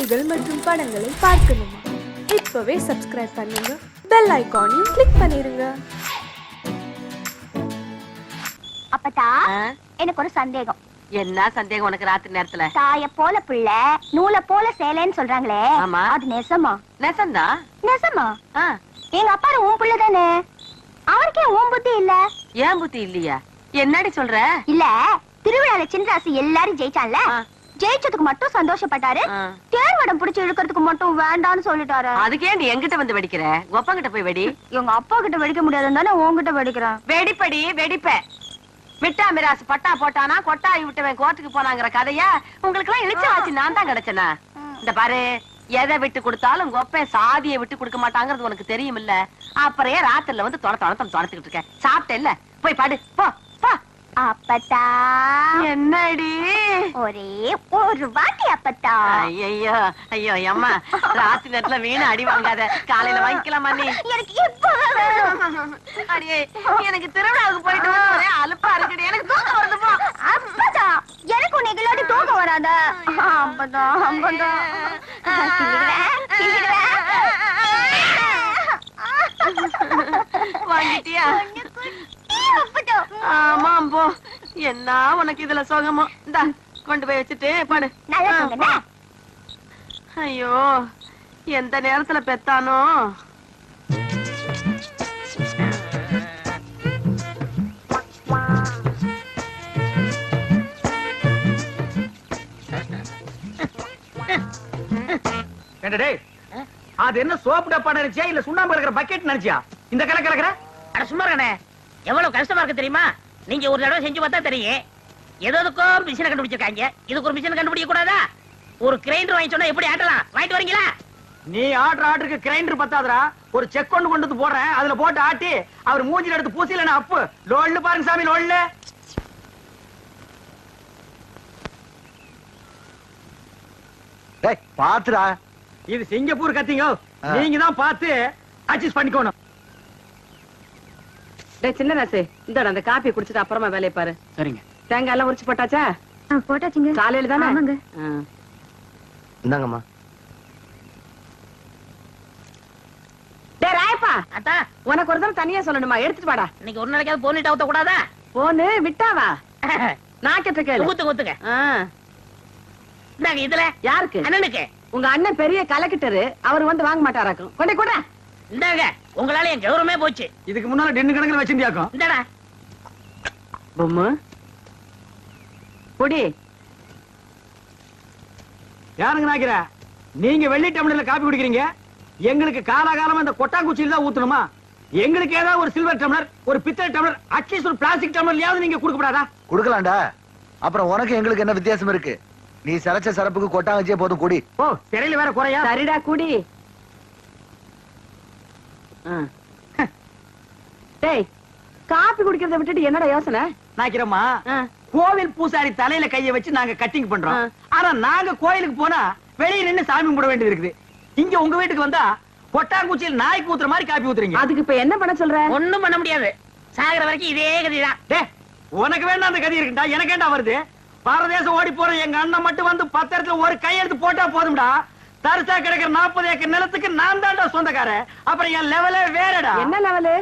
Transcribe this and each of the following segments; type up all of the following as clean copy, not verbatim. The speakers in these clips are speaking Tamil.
செய்திகள் மற்றும் படங்களை பார்க்கணுமா? இப்பவே சப்ஸ்கிரைப் பண்ணுங்க, பெல் ஐகானையும் கிளிக் பண்ணிருங்க. அப்பதா எனக்கு ஒரு சந்தேகம். என்ன சந்தேகம் உனக்கு ராத்திரி நேரத்துல? தாய போல பிள்ளை நூல போல சேலைன்னு சொல்றாங்களே, அது நெசமா? நெசந்தா. நெசமா? எங்க அப்பா உன் பிள்ளை தானே, அவருக்கே உன் புத்தி இல்ல? ஏன் புத்தி இல்லையா? என்னடி சொல்ற? இல்ல, திருவிழால சின்ராசு எல்லாரும் ஜெயிச்சான்ல, ஜெயிச்சதுக்கு மட்டும் சந்தோஷப்பட்டாரு, தேர்வடம் புடிச்சு இழுக்கிறதுக்கு மட்டும் வேண்டான்னு சொல்லிட்டாரு. அதுக்கே நீ எங்கிட்ட வந்து வெடிக்கிற? ஒப்பா கிட்ட போய் வெடி. எங்க அப்பா கிட்ட வெடிக்க முடியாதுன்னு தானே உன்கிட்ட வெடிக்கிறேன். வெடிப்படி வெடிப்ப. விட்டா மிராசு பட்டா போட்டானா கொட்டாய் விட்டுவன் கோர்ட்டுக்கு போனாங்கிற கதையா உங்களுக்கு எல்லாம் இழிச்ச ஆச்சு. நான் தான் கிடைச்சனா? இந்த பாரு, எதை விட்டு கொடுத்தாலும் கொப்பன் சாதியை விட்டு கொடுக்க மாட்டாங்கிறது உனக்கு தெரியும் இல்ல? அப்புறையே ராத்திரில வந்து தொலைத்துக்கிட்டு இருக்க. சாப்பிட்ட இல்ல, போய் பாடு போ. அப்பத்தா என்னடி ஒரே ஒரு வாட்டி அப்பத்தா. ஐயோ ஐயோ அம்மா, ராத்திரி நேரத்துல வீணா அடி வாங்காத, காலையில வாங்கிக்கலாமா? நீ எனக்கு இப்பவே வேணும். அடியே, எனக்கு திருவிழாவுக்கு போயிட்டு ஒரே அலுப்பா இருக்குடி, எனக்கு தூக்கம் வருது. போ. அப்பதா எனக்கு உன்னை இல்லாட்டி தூக்கம் வராத. அப்பதா அப்பதா வாங்கிட்டியா? ஆமா போ. என்ன உனக்கு இதுல சோகமோ? இந்தா கொண்டு போய் வச்சுட்டு பாடு. ஐயோ, எந்த நேரத்துல பெத்தானோ? அது என்ன சோப்பு டப்பா நினைச்சியா இல்ல சுண்ணாம்பு கலக்கிற பக்கெட் நினைச்சியா இந்த கலக்கிற? அட சும்மா இருக்கனே, எவ்வளவு கஷ்டமா இருக்கு தெரியுமா? நீங்க ஒரு தடவை செஞ்சு பார்த்தா தெரியும். எதுக்கோ மிஷினை கண்டுபிடிச்சிருக்காங்க, இதுக்கு ஒரு மிஷின் கண்டுபிடிக்க கூடாதா? ஒரு கிரைண்டர் வாங்கி சொன்னா எப்படி ஆட்டலாம்? வாங்கிட்டு வரீங்களா? நீ ஆர்டருக்கு கிரைண்டர் பத்தாதரா, ஒரு செக் கொண்டு வந்து போடுறேன், அதுல போட்டு ஆட்டி அவர் மூஞ்சில எடுத்து பூசில அப்பு லோல்ல பாருங்க சாமி, லோல்ல. பாத்துடா, இது சிங்கப்பூர் கத்திங்க, நீங்க தான் பார்த்து அட்ஜஸ்ட் பண்ணிக்கணும். சின்ன ராசு, இந்த அந்த காப்பி குடிச்சிட்டு அப்புறமா வேலையை பாரு. சரிங்க. தேங்காய் எல்லாம் உரிச்சு போட்டாச்சா? போட்டாச்சுங்க. காலையில தானே? இந்தாங்கம்மா. டேய் ராயப்பா, அத்தா உனக்கு ஒரு தடவை தனியா சொல்லணுமா? எடுத்துட்டு வாடா. இன்னைக்கு ஒரு நாளைக்காவது போனிட்டு ஊத்த கூடாதா? போனு விட்டாவா? நான் கேட்ட கேளு. ஊத்துங்க. இந்தாங்க. இதுல யாருக்கு? அண்ணனுக்கு. உங்க அண்ணன் பெரிய கலெக்டரு, அவர் வந்து வாங்க மாட்டாராக்கும். கொண்டே கூட. இந்தாங்க, உங்களால என் கௌரவமே போச்சு. இதுக்கு முன்னால டென்னு கணக்குல வச்சிருந்தியாக்கும். இந்தடா பொம்மு பொடி. யாருங்க நாக்கிற? நீங்க வெள்ளி டம்ளர்ல காப்பி குடிக்கிறீங்க, எங்களுக்கு காலாகாலமா இந்த கொட்டாங்குச்சியில தான் ஊத்தணுமா? எங்களுக்கு ஏதாவது ஒரு சில்வர் டம்ளர், ஒரு பித்தளை டம்ளர், அட்லீஸ்ட் ஒரு பிளாஸ்டிக் டம்ளர்லயாவது நீங்க கொடுக்க கூடாதா? குடுக்கலாம்டா. அப்புறம் உனக்கு எங்களுக்கு என்ன வித்தியாசம் இருக்கு? நீ சரச்ச சரப்புக்கு கொட்டாங்கச்சியே போதும், குடி. ஓ, சிறையில வேற குறையா? சரிடா குடி. டேய், காப்பி குடிக்கிறத விட்டுட்டு என்னடா யோசனை? நாக்கிறோமா, கோவில் பூசாரி தலையில கைய வச்சு நாங்க கட்டிங் பண்றோம். ஆனா நாங்க கோயிலுக்கு போனா வெளியே நின்னு சாமி கும்பிட வேண்டியது இருக்குது. இங்க உங்க வீட்டுக்கு வந்தா கொட்டாங்குச்சியில் நாய்க்கு ஊத்துற மாதிரி காப்பி ஊத்துறீங்க. அதுக்கு இப்ப என்ன பண்ண சொல்ற? ஒண்ணும் பண்ண முடியாது. சாகிற வரைக்கும் இதே கதிதான். டேய், உனக்கு வேண்டாம் அந்த கதி இருக்குடா, எனக்கு ஏண்டா வருது? பாரதேசம் ஓடி போற எங்க அண்ணன் மட்டும் வந்து 10 இடத்துல ஒரு கையெழுத்து போட்டா போதும்டா. தரிசா கிடக்கிற 40 ஏக்கர் நிலத்துக்கு நான் தான்டா சொந்தக்காரன். அப்புறம் என் லெவலே வேறடா. என்ன லெவலு?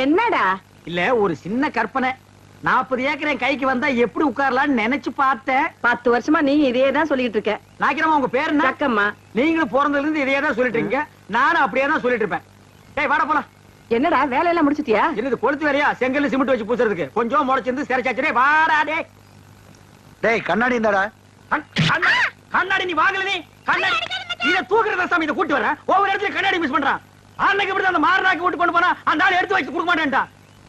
என்னடா? இல்ல, ஒரு சின்ன கற்பனை. 40 ஏக்கர் என் கைக்கு வந்தா எப்படி உட்காரலாம்னு நினைச்சு பார்த்தேன். 10 வருஷமா நீ இதே தான் சொல்லிட்டு இருக்க. நாக்கிறமா, உங்க பேரு என்ன? சக்கம்மா. நீங்களும் பிறந்ததுல இருந்து இதே தான் சொல்லிட்டு இருக்கீங்க, நானும் அப்படியே தான் சொல்லிட்டு இருப்பேன். டேய் வாடா போலாம். என்னடா வேலையெல்லாம் முடிச்சிட்டியா? என்னது கொளுத்து வேலையா? செங்கல்ல சிமெண்ட் வச்சு பூசுறதுக்கு கொஞ்சம் முளைச்சிருந்து சிறைச்சாச்சு. வாடா டேய். டேய், கண்ணாடி இந்தாடா. கண்ணாடி நீ வாங்கல? நீ கண்ணாடி இத தூக்குறத சாமி, இத கூட்டி வரேன். ஒவ்வொரு இடத்துல கண்ணாடி மிஸ் பண்றான். அன்னைக்கு இப்படி அந்த மாரனாக்கு விட்டு கொண்டு போனா அந்த ஆள் எடுத்து வச்சு கொடுக்க மாட்டேன்டா.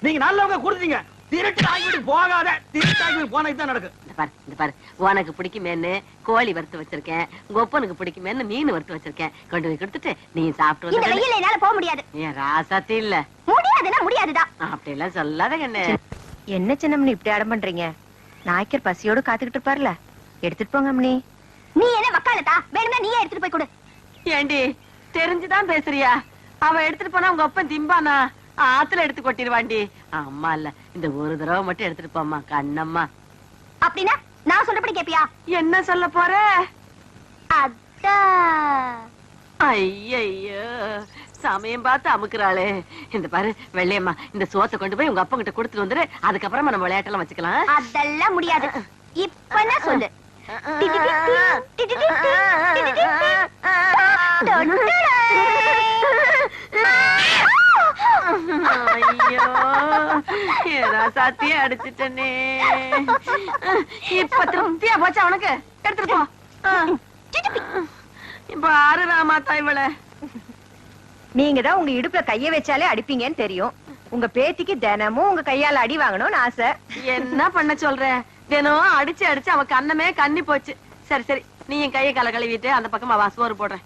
நீங்க நல்லவங்க கொடுத்தீங்க, திருட்டு ஆகிட்டு போகாத. திருட்டு ஆகி போனது தான் நடக்கும். இந்த பாரு, உனக்கு பிடிக்குமேன்னு கோழி வறுத்து வச்சிருக்கேன், கொப்பனுக்கு பிடிக்குமேன்னு மீன் வறுத்து வச்சிருக்கேன். கொண்டு போய் கொடுத்துட்டு நீ சாப்பிட்டு இந்த வெயில்ல என்னால போக முடியாது. ஏன் ராசாத்தி இல்ல? முடியாதுன்னா முடியாதுதான். அப்படி எல்லாம் சொல்லாத கண்ணு. என்ன சின்னம்னி இப்படி அடம் பண்றீங்க? நாய்க்கர் பசியோடு காத்துக்கிட்டு இருப்பார்ல, எடுத்துட்டு போங்க அம்மனி. நீ என்ன வக்கா பரவாயில்லதா, வேணும்னா நீயே எடுத்துட்டு போய் கொடு. ஏண்டி தெரிஞ்சுதான் பேசுறியா? அவ எடுத்துட்டு போனா உங்க அப்பன் திம்பானா? ஆத்துல எடுத்து கொட்டிடுவாண்டி. அம்மா இல்ல, இந்த ஒரு தடவை மட்டும் எடுத்துட்டு போம்மா கண்ணம்மா. அப்படின்னா நான் சொல்றபடி கேப்பியா? என்ன சொல்ல போற? அதான். ஐயையோ, சமயம் பார்த்து அமுக்குறாளே. இந்த பாரு வெள்ளையம்மா, இந்த சோத்தை கொண்டு போய் உங்க அப்பா கிட்ட கொடுத்துட்டு வந்துரு. அதுக்கப்புறமா நம்ம விளையாட்டெல்லாம் வச்சுக்கலாம். அதெல்லாம் முடியாது. இப்ப நான் சொல்லு. ஐயோ, ஏதா சாத்தியே அடிச்சிட்டனே. இப்ப திருப்தியா போச்சா உனக்கு? எடுத்துட்டு போ. இப்ப ஆறு ராமாத்தா இவள. நீங்க தான் உங்க இடுப்புல கைய வச்சாலே அடிப்பீங்கன்னு தெரியும். உங்க பேத்திக்கு தினமும் உங்க கையால அடி வாங்கணும்னு ஆசை. என்ன பண்ண சொல்ற? தினம் அடிச்சு அடிச்சு அவ கண்ணமே கண்ணி போச்சு. சரி சரி, நீ என் கையை கால கழுவிட்டு அந்த பக்கமா வா, சோறு போடுறேன்.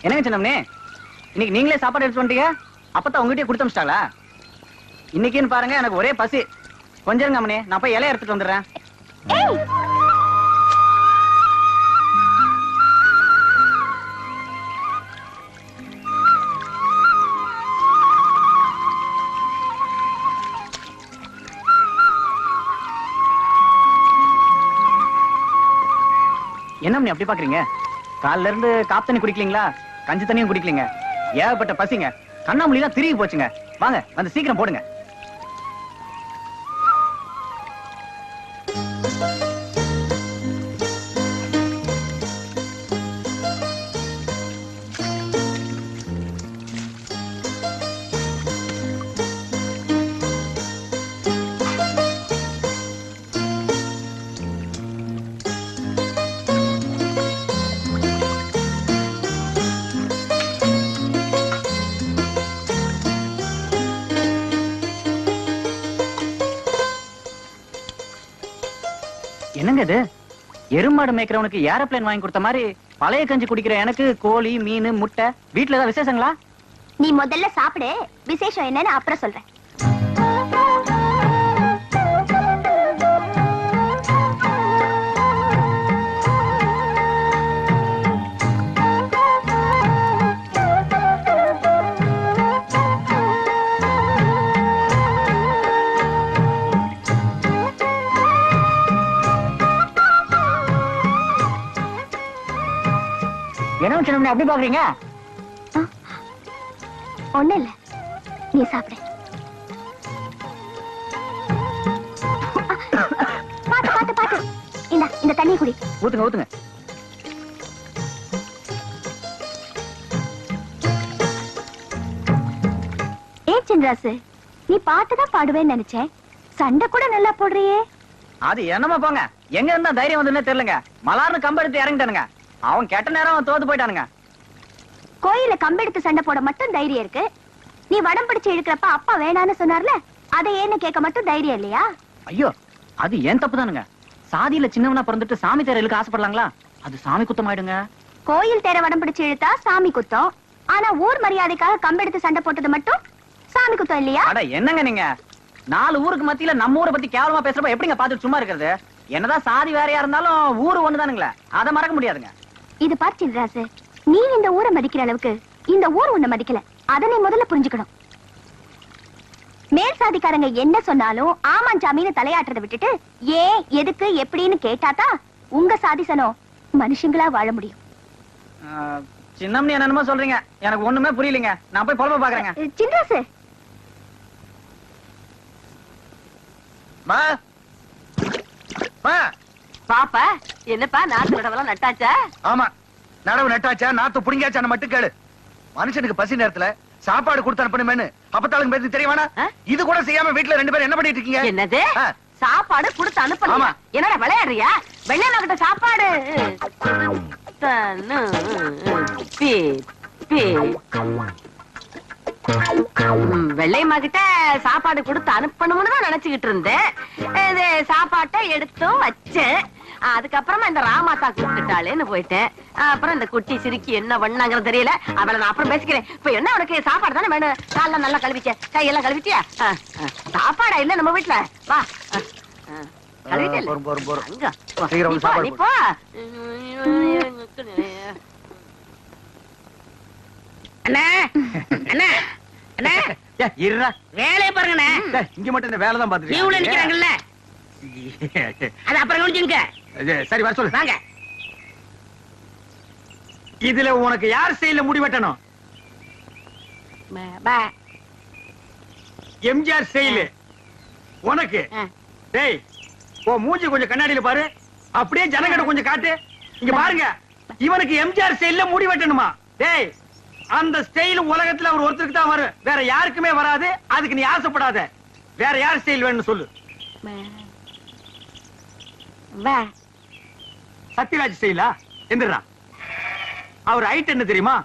என்னங்க சின்னம்னே, இன்னைக்கு நீங்களே சாப்பாடு எடுத்து வந்துட்டீங்க? அப்பதான் உங்ககிட்டயே கொடுத்து அமிச்சிட்டாங்களா? இன்னைக்குன்னு பாருங்க, எனக்கு ஒரே பசி. கொஞ்சம் இருங்க அம்மனே, நான் போய் இலைய எடுத்துட்டு வந்துடுறேன். என்ன அம்மனி அப்படி பாக்குறீங்க? காலைல இருந்து காப்பு தண்ணி குடிக்கலீங்களா? கஞ்சி தண்ணியும் குடிக்கலீங்க. ஏகப்பட்ட பசிங்க. கண்ணாமூலிலாம் திரும்பி போச்சுங்க. வாங்க வந்து சீக்கிரம் போடுங்க. என்னங்க இது? எருமாடு மேய்க்கிறவனுக்கு ஏரோப்ளேன் வாங்கி கொடுத்த மாதிரி பழைய கஞ்சி குடிக்கிற எனக்கு கோழி, மீன், முட்டை. வீட்டுல ஏதாவது விசேஷங்களா? நீ முதல்ல சாப்பிடு, விசேஷம் என்னன்னு அப்புறம் சொல்றேன். என்ன சின்ன அப்படி பாக்குறீங்க? ஒண்ணு இல்ல, நீ சாப்பிடு. பாத்து பாத்து பாத்து. இந்த தண்ணி குடி. ஊத்துங்க ஊத்துங்க. சின்ராசு, நீ பாட்டுதான் பாடுவேன்னு நினைச்சேன். சண்டை கூட நல்லா போடுறியே. அது என்னமா போங்க, எங்க இருந்தா தைரியம் வந்துன்னு தெரியலங்க. மலார்னு கம்பெடுத்து இறங்கிட்டானுங்க. அவன் கெட்ட நேரம் அவன் தோத்து போயிட்டானுங்க. கோயில கம்பெடுத்து சண்டை போட மட்டும் தைரியம் இருக்கு. நீ வடம் பிடிச்சு இழுக்கிறப்ப அப்பா வேணான்னு சொன்னார்ல, அதை ஏன்னு கேட்க மட்டும் தைரியம் இல்லையா? ஐயோ, அது ஏன் தப்பு தானுங்க. சாதியில சின்னவனா பிறந்துட்டு சாமி தேர இழுக்க ஆசைப்படலாங்களா? அது சாமி குத்தம் ஆயிடுங்க. கோயில் தேர வடம் பிடிச்சு இழுத்தா சாமி குத்தம். ஆனா ஊர் மரியாதைக்காக கம்பெடுத்து சண்டை போட்டது மட்டும் சாமி குத்தம் இல்லையா? அட என்னங்க நீங்க, 4 ஊருக்கு மத்தியில நம்ம ஊரை பத்தி கேவலமா பேசுறப்ப எப்படிங்க பாத்துட்டு சும்மா இருக்கிறது? என்னதான் சாதி வேறையா இருந்தாலும் ஊரு ஒண்ணுதானுங்களே, அதை மறக்க முடியாதுங்க. இது பார் சின்ராசு, நீ இந்த ஊரை மதிக்கிற அளவுக்கு இந்த ஊர் உன்னை மதிக்கல. அதை நீ முதல்ல புரிஞ்சுக்கணும். மேல் சாதிக்காரங்க என்ன சொன்னாலும் ஆமாஞ்சாமின்னு தலையாட்டுறதை விட்டுட்டு ஏன், எதுக்கு, எப்படின்னு கேட்டாதான் உங்க சாதிசனம் மனுஷங்களா வாழ முடியும். சின்னம்னு என்னமோ சொல்றீங்க, எனக்கு ஒண்ணுமே புரியலங்க. நான் போய் பொழப்ப பாக்குறேங்க. சின்ராசு, பாப்பா என்னப்பா, நாட்டு நடவெல்லாம் நட்டாச்சா? ஆமா, நடவு நட்டாச்சா, நாத்து புடிங்காச்சான்னு மட்டும் கேளு. மனுஷனுக்கு பசி நேரத்துல சாப்பாடு கொடுத்து அனுப்பணுமேனு அப்பத்தாளுக்கு பேசி தெரியவானா? இது கூட செய்யாம வீட்டுல 2 பேரும் என்ன பண்ணிட்டு இருக்கீங்க? என்னது சாப்பாடு கொடுத்து அனுப்பலாமா? என்னடா விளையாடுறியா? வெள்ளையம்மா கிட்ட சாப்பாடு வெள்ளையம்மா கிட்ட சாப்பாடு கொடுத்து அனுப்பணும்னு தான் நினைச்சுக்கிட்டு இருந்தேன். சாப்பாட்டை எடுத்தும் வச்சேன். அதுக்கப்புறமா இந்த ராமாத்தா கூப்பிட்டுட்டாளேன்னு போயிட்டேன். அப்புறம் இந்த குட்டி சிரிக்கி என்ன பண்ணாங்கன்னு தெரியல. அவளை நான் அப்புறம் பேசிக்கிறேன். இப்ப என்ன உனக்கு சாப்பாடு தானே வேணும்? காலெல்லாம் நல்லா கழுவிச்ச, கையெல்லாம் கழுவிட்டியா? சாப்பாடா இல்ல நம்ம வீட்டுல? வா கழுவிட்டே இல்ல. அங்க போ. சீக்கிரம் நீ வந்து போ, சாப்பாடு நீ போ. அண்ணா அண்ணா அண்ணா இருடா. வேலையை பாருங்கண்ணே. இங்க மட்டும் இந்த வேலை தான் லீவ்ல பாத்துட்டு நிக்கிறாங்கல்ல, அது அப்புறம் கவனிச்சுங்க. சரி வர சொல்லு. வாங்க. இதுல உனக்கு யார் ஸ்டைல்ல முடி வெட்டணும்? எம்ஜிஆர் ஸ்டைல் உனக்கு. டேய் ஓ மூஞ்சி கொஞ்சம் கண்ணாடியில பாரு, அப்படியே ஜனங்கட கொஞ்சம் காட்டு. இங்க பாருங்க, இவனுக்கு எம்ஜிஆர் ஸ்டைல்ல முடி வெட்டணுமா? டேய் அந்த ஸ்டைல் உலகத்துல அவர் ஒருத்தருக்கு தான் வரும், வேற யாருக்குமே வராது. அதுக்கு நீ ஆசைப்படாத. வேற யார் ஸ்டைல் வேணும்னு சொல்லு. சத்யராஜ் ஸ்டைலா? எந்திரா. அவர் ஹைட் என்ன தெரியுமா?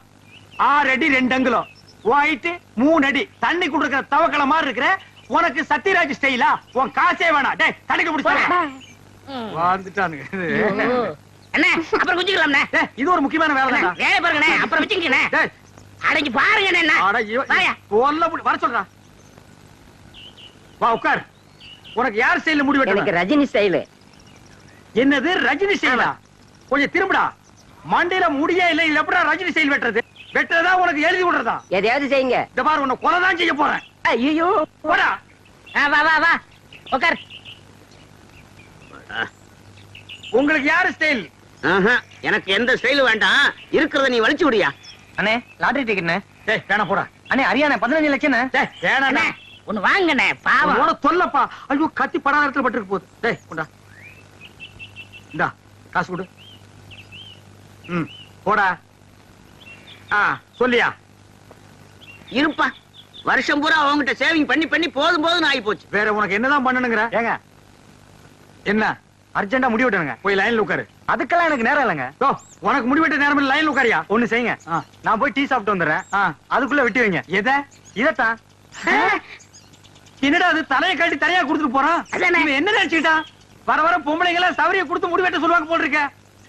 6 அடி 2 அங்குலம். ஹைட் 3 அடி. தண்ணி குடுக்கிற தவக்கல மாதிரி இருக்கிற உனக்கு சத்யராஜ் ஸ்டைலா? உன் காசே வேணாம். டேய் தடுக்க பிடிச்சாங்க வந்துட்டானுங்க. அண்ணா அப்புறம் குஞ்சுக்கலாம்ண்ணே. டேய் இது ஒரு முக்கியமான வேலை தான். வேலை பாருங்கண்ணே, அப்புறம் வச்சுக்கண்ணே. டேய் அடங்கி பாருங்க என்ன. அட வர சொல்றா. வா உட்கார். உனக்கு யார் ஸ்டைல்ல முடி வெட்டணும்? எனக்கு ரஜினி ஸ்டைலு. என்னது ரஜினி ஸ்டைலா? கொஞ்சம் திரும்புடா. மண்டையில முடியே இல்ல, இல்ல எப்படா ரஜினி ஸ்டைல் வெட்டுறது? வெட்டுறதா உனக்கு எழுதி விடுறதா? எதையாவது செய்யுங்க. இந்த பாரு உன்னை கொலைதான் செய்ய போறேன். ஐயோ போடா. வா வா வா உட்கார். உங்களுக்கு யாரு ஸ்டைல்? எனக்கு எந்த ஸ்டைலும் வேண்டாம், இருக்கிறத நீ வலிச்சு விடியா. அண்ணே லாட்டரி டிக்கெட்ண்ணே. டேய் வேணா போடா. அண்ணே அரியாண்ணே 15 லட்சம். டேய் வேணா. அண்ணே ஒண்ணு வாங்கண்ணே, பாவம். உன தொல்லப்பா. ஐயோ கத்தி படாத இடத்துல பட்டுருக்கு போகுது. டேய் கொண்டா. இந்தா காசு கொடு. போடா. சொல்லியா? இருப்பா, வருஷம் பூரா அவங்ககிட்ட சேவிங் பண்ணி பண்ணி போதும் போதும் ஆகி போச்சு. வேற உனக்கு என்னதான் பண்ணணுங்கிற? ஏங்க என்ன அர்ஜென்டா முடி வெட்டணுங்க. போய் லைன்ல உட்காரு. அதுக்கெல்லாம் எனக்கு நேரம் இல்லைங்க. ஓ உனக்கு முடி வெட்ட நேரம் இல்ல, லைன்ல உட்காரியா? ஒண்ணு செய்யுங்க, நான் போய் டீ சாப்பிட்டு வந்துடுறேன். அதுக்குள்ள வெட்டி வைங்க. எதை? இதத்தான். என்னடா அது தலையை கட்டி தனியா கொடுத்துட்டு போறான்? இவன் என்ன நினைச்சுக்கிட்டான்? வர வர பொம்பளைங்க எல்லாம் சவரிய கொடுத்து முடி வெட்ட சொல்லுவாங்க போல் இருக்க.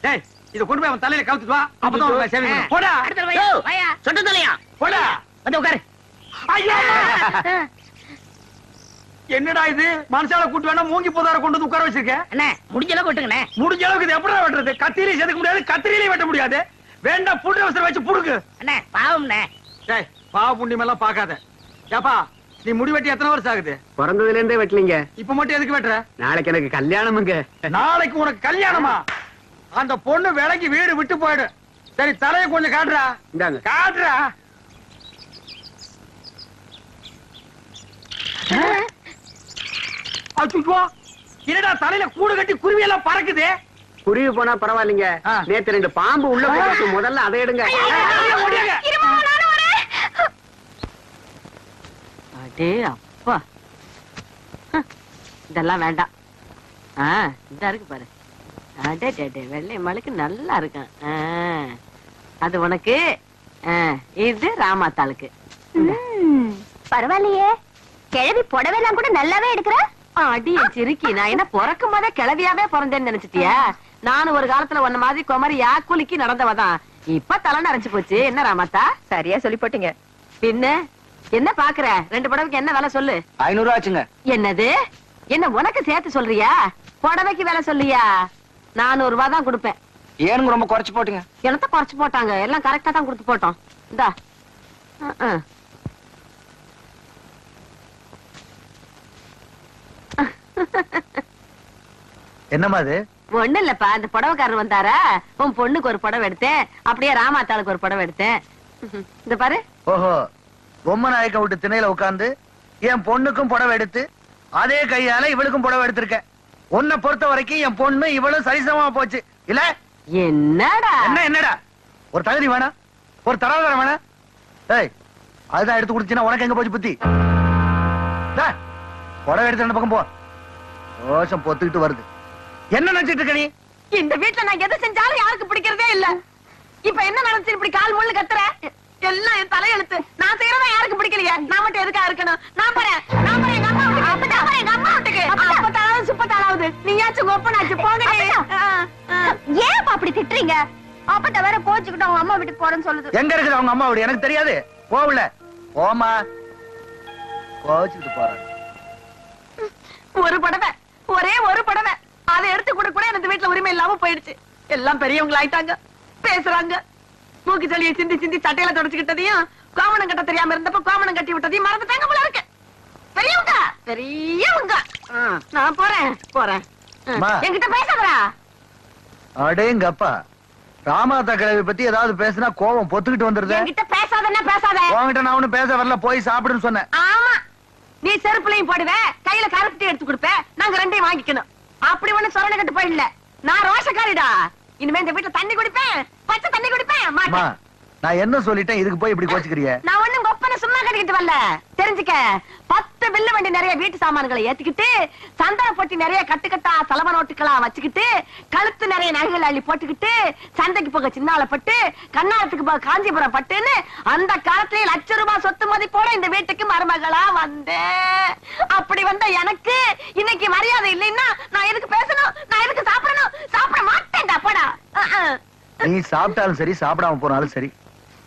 டேய் இத கொண்டு போய் அவன் தலையில கவுத்துட்டு வா, அப்பதான் உனக்கு சேவிங் பண்ணும். போடா. அடுத்த வாயா சொட்ட தலையா. போடா வந்து உட்காரு. ஐயோ என்னடா இது? மனுஷால கூட்டு வேணா மூங்கி போதார கொண்டு வந்து உட்கார வச்சிருக்க. அண்ணே முடிஞ்ச அளவுக்கு விட்டுங்கண்ணே. முடிஞ்ச அளவுக்கு இது எப்படா வெட்டுறது? கத்திரியில செதுக்க முடியாது, கத்திரியிலே வெட்ட முடியாது. வேண்டாம் புல் அவசரம் வச்சு புடுங்க. அண்ணே பாவம்ண்ணே. டேய் பாவ புண்ணியம் எல்லாம் பாக்காத. ஏப்பா நீ முடி வெட்டி எத்தனை வருஷம் ஆகுது? பிறந்ததுல இருந்தே வெட்டலீங்க. இப்ப மட்டும் எதுக்கு வெட்டுற? நாளைக்கு எனக்கு கல்யாணமுங்க. நாளைக்கு உனக்கு கல்யாணமா? அந்த பொண்ணு விலைக்கு வீடு விட்டு போயிடு. சரி தலையை கொஞ்சம் காட்டுறா. இந்தாங்க. காட்டுறா. அச்சுச்சோ என்னடா தலையில கூடு கட்டி குருவி எல்லாம் பறக்குது. குருவி போனா பரவாயில்லைங்க. நேத்து 2 பாம்பு உள்ள போட்டு முதல்ல அதை எடுங்க. அடே அப்பா, இதெல்லாம் வேண்டாம். இதா இருக்கு பாரு. அடே டே வெள்ளை மலைக்கு நல்லா இருக்கும். அது உனக்கு, இது ராமாத்தாளுக்கு. பரவாயில்லையே, கிழவி புடவைலாம் கூட நல்லாவே எடுக்கிற. அடிய சிரிக்கி, நான் என்ன பிறக்கும் போதே கிளவியாவே பிறந்தேன்னு நினைச்சிட்டியா? நானும் ஒரு காலத்துல உன்ன மாதிரி குமரியா குலுக்கி நடந்தவதான். இப்ப தலை நரைச்சு போச்சு. என்ன ராமாத்தா? சரியா சொல்லி போட்டீங்க. பின்ன என்ன பாக்குற? 2 புடவைக்கு என்ன விலை சொல்லு. 500 ஆச்சுங்க. என்னது? என்ன உனக்கு சேர்த்து சொல்றியா? புடவைக்கு விலை சொல்லியா? 400 ரூபாய் தான் கொடுப்பேன். ஏனுங்க ரொம்ப குறைச்சு போட்டுங்க. என்னத்த குறைச்சு போட்டாங்க? எல்லாம் கரெக்டா தான் கொடுத்து போட்டோம். இந்தா. என்னமா அது? ஒண்ணு இல்லப்பா, அந்த புடவைக்காரர் வந்தாரா, உன் பொண்ணுக்கு ஒரு புடவை எடுத்தேன், அப்படியே ராமாத்தாளுக்கு ஒரு புடவை எடுத்தேன். இந்த பாரு. ஓஹோ, பொம்மை நாயக்க விட்டு திணையில உட்கார்ந்து என் பொண்ணுக்கும் புடவை எடுத்து அதே கையால இவளுக்கும் புடவை எடுத்திருக்க. உன்னை பொறுத்த வரைக்கும் என் பொண்ணு இவளும் சரிசமமா போச்சு இல்ல? என்னடா என்னடா ஒரு தகுதி வேணா, ஒரு தராதரம் வேணா? ஏய் அதுதான் எடுத்து குடிச்சுன்னா உனக்கு எங்க போச்சு புத்தி? புடவை எடுத்து 2 பக்கம் போ. ரோஷம் பொத்துக்கிட்டு வருது. என்ன நினைச்சிட்டு இருக்க நீ? இந்த வீட்டுல நான் எது செஞ்சாலும் யாருக்கு பிடிக்கிறதே இல்ல. இப்ப என்ன நடந்துச்சு? இப்படி கால் முள்ளு கத்துற? எல்லாம் என் தலையெழுத்து. நான் செய்யறதா யாருக்கு பிடிக்கலையா? நான் மட்டும் எதுக்கா இருக்கணும்? நான் போறேன் எங்க அம்மா வீட்டுக்கு. அப்பதான் எங்க அம்மா வீட்டுக்கு. அப்பதான் இப்பதானாவது நீயாச்சும் ஒப்பனாச்சு போங்க. ஏன் அப்படி திட்டுறீங்க? அப்பத்த வேற கோச்சுக்கிட்டு அவங்க அம்மா வீட்டுக்கு போறேன்னு சொல்லுது. எங்க இருக்குது அவங்க அம்மா வீடு எனக்கு தெரியாது. போகல போமா கோச்சுக்கிட்டு போறாங்க. ஒரு படவை, ஒரே ஒரு படவை, அதை எடுத்து கூட கூட எனக்கு வீட்டுல உரிமை இல்லாம போயிடுச்சு. எல்லாம் பெரியவங்க ஆயிட்டாங்க, பேசுறாங்க. மூக்கு சளியை சிந்தி சிந்தி சட்டையில தொடச்சுக்கிட்டதையும் கோமணம் கட்ட தெரியாம இருந்தப்ப கோமணம் கட்டி விட்டதையும் மறந்துட்டாங்க போல இருக்கு. பெரியவங்க பெரியவங்க. நான் போறேன் போறேன். அம்மா. என்கிட்ட பேசாதடா. அடேங்கப்பா, ராமாதா கிழவி பத்தி ஏதாவது பேசினா கோவம் பொத்துக்கிட்டு வந்துருது. என்கிட்ட பேசாதன்னா பேசாத. உன்கிட்ட நான் ஒண்ணும் பேச வரல, போய் சாப்பிடுன்னு சொன்னேன். ஆமா, நீ செருப்புலையும் போடுவ, கையில கருப்பட்டி எடுத்து கொடுப்ப, நாங்க ரெண்டையும் வாங்கிக்கணும். அப்படி ஒண்ணு சொரணை கட்டு போயிடல. நான் ரோஷக்காரிடா. இனிமே இந்த வீட்டுல தண்ணி குடிப்பேன், பச்சை தண்ணி குடிப்பேன் அம்மா, மாட்டேன். நான் என்ன சொல்லிட்டேன், இதுக்கு போய் இப்படி கோச்சுக்கிறிய? நான் ஒண்ணும் கொப்பனை சும்மா கட்டிக்கிட்டு வரல. தெரிஞ்சுக்க, 10 பில்லு வண்டி நிறைய வீட்டு சாமான்களை ஏத்திக்கிட்டு, சந்தன பொட்டி நிறைய கட்டுக்கட்டா செலவ நோட்டுகளா வச்சுக்கிட்டு, கழுத்து நிறைய நகைகள் அள்ளி போட்டுக்கிட்டு, சந்தைக்கு போக சின்னாலப்பட்டு, கண்ணாலத்துக்கு போக காஞ்சிபுரம் பட்டுன்னு அந்த காலத்திலேயே ₹1,00,000 சொத்து மதிப்போட இந்த வீட்டுக்கு மருமகளா வந்தேன். அப்படி வந்த எனக்கு இன்னைக்கு மரியாதை இல்லைன்னா நான் எதுக்கு பேசணும்? நான் எதுக்கு சாப்பிடணும்? சாப்பிட மாட்டேன்டா போடா. நீ சாப்பிட்டாலும் சரி, சாப்பிடாம போனாலும் சரி,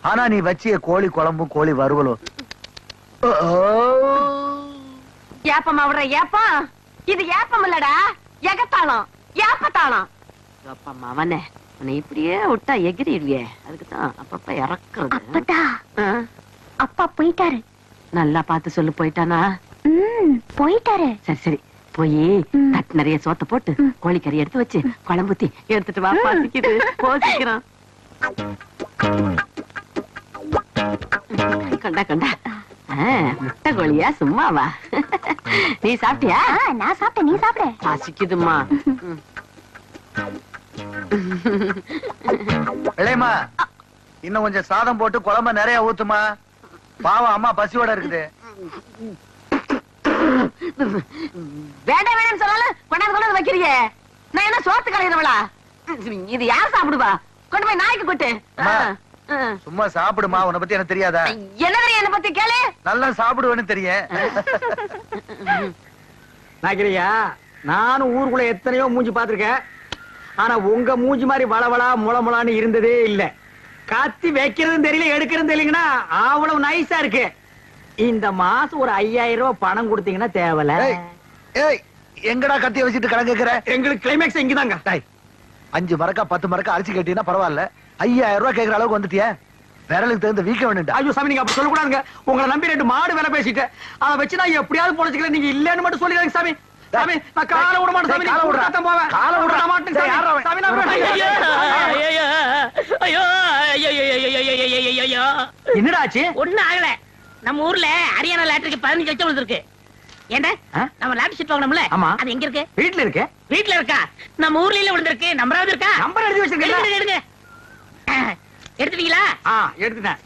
ஆனா நீ வச்சிய கோழி குழம்பும் கோழி வறுவலும் ஏப்பமா விடுற ஏப்பம்? இது ஏப்பம் இல்லடா, எகத்தாளம், ஏப்பத்தாளம். அப்பம்மா அவனே, உன்னை இப்படியே விட்டா எகிரிடுவியே, அதுக்குதான் அப்பப்ப இறக்குறது. அப்பதா அப்பா போயிட்டாரு. நல்லா பார்த்து சொல்லு. போயிட்டானா? போயிட்டாரு. சரி சரி, போய் தட்டு நிறைய சோத்த போட்டு கோழிக்கறி எடுத்து வச்சு குழம்புத்தி எடுத்துட்டு வா. பாசிக்குது, போசிக்கிறான். கண்டா கண்டா, முட்டை கோழியா சும்மாவா? நீ சாப்பிட்டியா? நான் சாப்பிட்டேன், நீ சாப்பிட. பாசிக்குதுமா. இளையம்மா, இன்னும் கொஞ்சம் சாதம் போட்டு குழம்ப நிறைய ஊத்துமா. பாவம் அம்மா பசியோட இருக்குது. வேண்டாம் வேண்டாம் சொன்னாலும் கொண்டாந்து கொண்டாந்து வைக்கிறியே. நான் என்ன சோத்து கலையிறவளா? இது யார் சாப்பிடுவா? கொண்டு போய் நாய்க்கு கொட்டு. அம்மா, சும்மா சாப்பிடுமா, உன்னை பத்தி எனக்கு தெரியாதா? என்ன தெரியும் என்ன பத்தி? கேளு. நல்லா சாப்பிடுவேன்னு தெரியும். நாக்கிரியா, நானும் ஊருக்குள்ள எத்தனையோ மூஞ்சி பாத்திருக்கேன். ஆனா உங்க மூஞ்சி மாதிரி வளவளா முளமுளான்னு இருந்ததே இல்ல. கத்தி வைக்கிறதும் தெரியல, எடுக்கிறதும் தெரியலங்கன்னா அவ்வளவு நைஸா இருக்கு. இந்த மாசம் ஒரு 5,000 பணம் கொடுத்தீங்கன்னா தேவல. ஏய், எங்கடா கத்திய வச்சுட்டு கணக்குற? எங்களுக்கு கிளைமேக்ஸ் இங்கதாங்க. 5 மரக்கா 10 மரக்கா அரிசி கேட்டீங்கன்னா பரவாயில்ல, 5,000 கேக்குற அளவுக்கு வந்துட்டிய. விரலுக்கு தகுந்த வீக்க வேணும்டா. ஐயோ சாமி, நீங்க அப்படி சொல்லக்கூடாதுங்க. உங்களை நம்பி 2 மாடு வேலை பேசிட்டேன். அதை வச்சு நான் எப்படியாவது பொழைச்சிக்கிறேன். நீங்க இல்லன்னு மட்டும் சொல்லிடுங்க சாமி. சாமி, நான் காலை விட மாட்டேன் சாமி. காலை விடுறா. நீ போவேன். காலை விடுறா. மாட்டேன் சாமி. சாமி, நான் என்னடா ஆச்சு? ஒண்ணும் ஆகல. நம்ம ஊர்ல ஹரியானா லாட்டரிக்கு 15 லட்சம் விழுந்திருக்கு. ஏண்டா, நம்ம லாட்டரி சீட் வாங்கணும்ல, ஆமா. அது எங்க இருக்கு? வீட்டுல இருக்கு. வீட்டுல இருக்கா? நம்ம ஊர்ல இல்ல விழுந்திருக்கு. நம்பராவது இருக்கா? நம்பர் எழுதி வச்சிருக்கீங்களா? எடுங்க. எடுத்துட்டீங்களா? எடுத்துட்டேன்.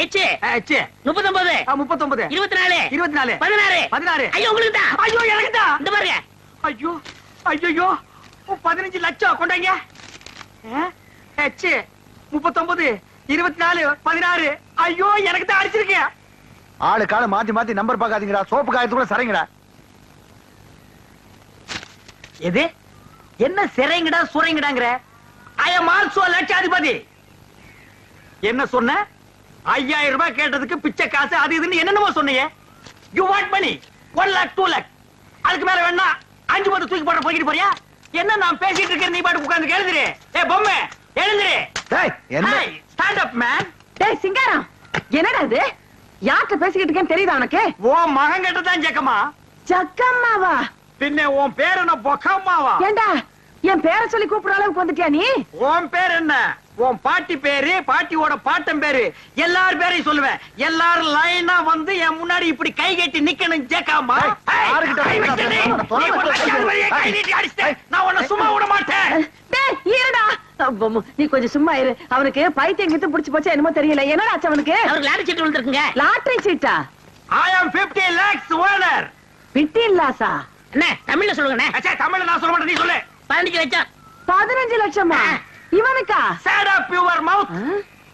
எச்சு ஆச்சு. 39 39 24 24 16 16. ஐயோ உங்களுக்கு தான். ஐயோ எனக்கு தான். இந்த பாருங்க. ஐயோ ஐயோ 15 லட்சம் கொண்டாங்க. 39 24 16. ஐயோ எனக்கு தான் அடிச்சிருக்கேன். ஆளு கால மாத்தி மாத்தி நம்பர் பாக்காதீங்கடா. சோப்பு காயத்துக்குள்ள சரிங்கடா. எது என்ன சிறைங்கடா சுரைங்கடாங்கற? ஐ அம் ஆல்சோ லட்சாதிபதி. என்ன சொன்ன? 5,000 ரூபாய் கேட்டதுக்கு பிச்சை காசு அது இதுன்னு என்னென்னமோ சொன்னீங்க. You want money 1 lakh 2 lakh. அதுக்கு மேல வேணா 5 10 தூக்கி போட போயிட்டு போறியா? என்ன நான் பேசிட்டு இருக்கேன், நீ பாட்டு உட்கார்ந்து எழுதுறே. ஏய் பொம்மை எழுதுறே. டேய், என்ன? Stand up man. டேய் சிங்காரம், என்னடா இது? யார்கிட்ட பேசிக்கிட்டு இருக்கேன்னு தெரியுதா உனக்கு? ஓ மகன் கிட்ட தான் ஜக்கம்மா. ஜக்கம்மாவா? பின்ன உன் பேர் என்ன பொக்கம்மாவா? ஏண்டா, என் பேரை சொல்லி கூப்பிடுற அளவுக்கு வந்துட்டியா நீ? உன் பேர் என்ன? உன் பாட்டி பேரு, பாட்டியோட பாட்டன் பேரு, எல்லார் பேரையும் சொல்லுவேன். எல்லாரும் லைனா வந்து என் முன்னாடி இப்படி கை கட்டி நிக்கணும். ஜேக்காமா, நான் உன்னை சும்மா விட மாட்டேன். இருடா, நீ கொஞ்சம் சும்மா இரு. அவனுக்கு பைத்தியம் கிட்ட புடிச்சு போச்சா என்னமோ தெரியல. என்னடா ஆச்சு அவனுக்கு? அவருக்கு லாட்டரி சீட் விழுந்திருக்குங்க. லாட்டரி சீட்டா? I am 50 lakhs owner. 15 லாஸா? என்ன தமிழ்ல சொல்லுங்கண்ணே. அச்சா தமிழ்ல நான் சொல்ல மாட்டேன், நீ சொல்லு. 15 லட்சம். 15 லட்சமா? இவனுக்கா? Shut up your mouth.